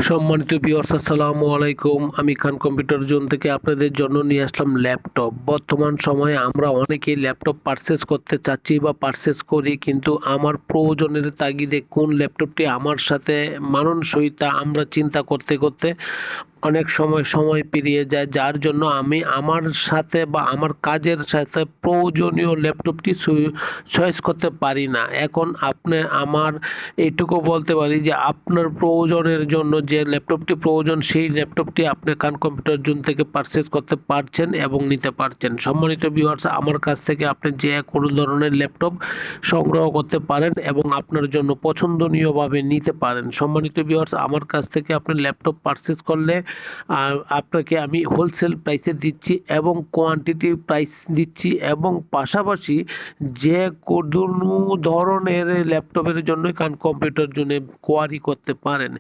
সম্মানিত ভিউয়ার্স, আসসালামু আলাইকুম। আমি খান কম্পিউটার জোন থেকে আপনাদের জন্য নিয়ে আসলাম ল্যাপটপ। বর্তমান সময়ে আমরা অনেকেই ল্যাপটপ পারচেস করতে চাচ্ছি বা পারচেস করি, কিন্তু আমার প্রয়োজনের তাগিদে কোন ল্যাপটপটি আমার সাথে মানানসই তা আমরা চিন্তা করতে করতে অনেক সময় পেরিয়ে যায়, যার জন্য আমি আমার সাথে বা আমার কাজের সাথে প্রয়োজনীয় ল্যাপটপটি চয়েস করতে পারি না। এখন আপনি আমার এইটুকু বলতে পারি যে আপনার প্রয়োজনের জন্য যে ল্যাপটপটি প্রয়োজন সেই ল্যাপটপটি আপনি খান কম্পিউটার জোন থেকে পারচেস করতে পারছেন এবং নিতে পারছেন। সম্মানিত ভিউয়ার্স, আমার কাছ থেকে আপনি যে কোনো ধরনের ল্যাপটপ সংগ্রহ করতে পারেন এবং আপনার জন্য পছন্দনীয়ভাবে নিতে পারেন। সম্মানিত ভিউয়ার্স, আমার কাছ থেকে আপনি ল্যাপটপ পারচেস করলে আপনাকে আমি হোলসেল প্রাইসে দিচ্ছি এবং কোয়ান্টিটি প্রাইস দিচ্ছি, এবং পাশাপাশি যে কোনো ধরনের ল্যাপটপের জন্য খান কম্পিউটার জোনে কোয়ারি করতে পারেন।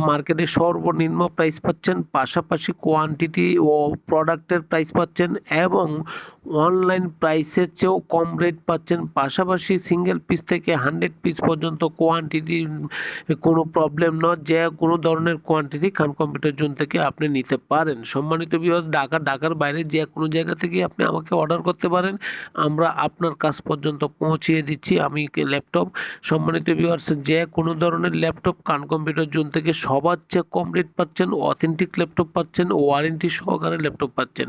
মার্কেটে সর্বনিম্ন প্রাইস পাচ্ছেন, পাশাপাশি কোয়ান্টিটি ও প্রোডাক্টের প্রাইস পাচ্ছেন এবং অনলাইন প্রাইসের চেয়েও কম রেট পাচ্ছেন। পাশাপাশি সিঙ্গেল পিস থেকে 100 পিস পর্যন্ত কোয়ান্টিটি কোনো প্রবলেম নয়, যে কোনো ধরনের কোয়ান্টিটি খান কম্পিউটার জোন থেকে আপনি নিতে পারেন। সম্মানিত ভিউয়ার্স, ঢাকার বাইরে যে কোনো জায়গা থেকে আপনি আমাকে অর্ডার করতে পারেন, আমরা আপনার কাছ পর্যন্ত পৌঁছিয়ে দিচ্ছি আমি ল্যাপটপ। সম্মানিত ভিউয়ার্স, যে কোনো ধরনের ল্যাপটপ খান কম্পিউটার জোন থেকে সবার চেয়ে কম রেট পাচ্ছেন, অথেন্টিক ল্যাপটপ পাচ্ছেন, ওয়ারেন্টি সহকারে ল্যাপটপ পাচ্ছেন,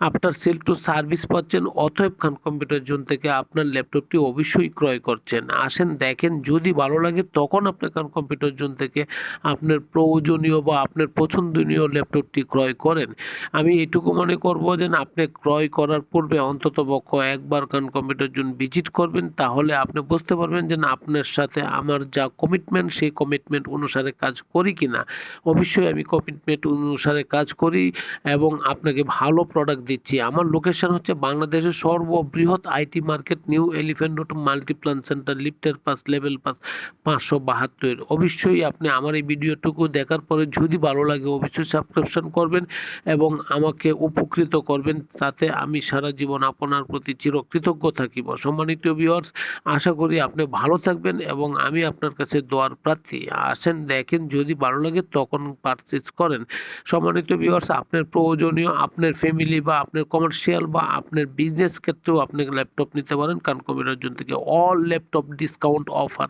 আফটার সেল টু সার্ভিস পাচ্ছেন। অতএব খান কম্পিউটার জোন থেকে আপনার ল্যাপটপটি অবশ্যই ক্রয় করছেন। আসেন, দেখেন, যদি ভালো লাগে তখন আপনি খান কম্পিউটার জোন থেকে আপনার প্রয়োজনীয় বা আপনার পছন্দনীয় ল্যাপটপটি ক্রয় করেন। আমি এটুকু মনে করব যে আপনি ক্রয় করার পূর্বে অন্ততপক্ষে একবার খান কম্পিউটার জোন ভিজিট করবেন, তাহলে আপনি বুঝতে পারবেন যে আপনার সাথে আমার যা কমিটমেন্ট সেই কমিটমেন্ট অনুসারে কাজ করি কিনা। অবশ্যই আমি কমিটমেন্ট অনুসারে কাজ করি এবং আপনাকে ভালো প্রোডাক্ট দিচ্ছি। আমার লোকেশন হচ্ছে বাংলাদেশের সর্ববৃহৎ IT market, new elephant road, Multiplan centre, লিফটের পাস, লেভেল পাস, 572। অবশ্যই আপনি আমার এই ভিডিওটুকু দেখার পরে যদি ভালো লাগে অবশ্যই সাবস্ক্রিপশন করবেন এবং আমাকে উপকৃত করবেন, তাতে আমি সারা জীবন আপনার প্রতি চিরকৃতজ্ঞ থাকিব। সম্মানিত ভিউয়ার্স, আশা করি আপনি ভালো থাকবেন এবং আমি আপনার কাছে দোয়ার প্রার্থী। আসেন, দেখেন, যদি ভালো লাগে তখন পারচেজ করেন। সম্মানিত ভিউয়ার্স, আপনার প্রয়োজনীয় আপনার ফ্যামিলি বা আপনার কমার্শিয়াল বা আপনার বিজনেস ক্ষেত্রেও আপনি ল্যাপটপ নিতে পারেন খান কম্পিউটার জোন থেকে। All laptop discount offer.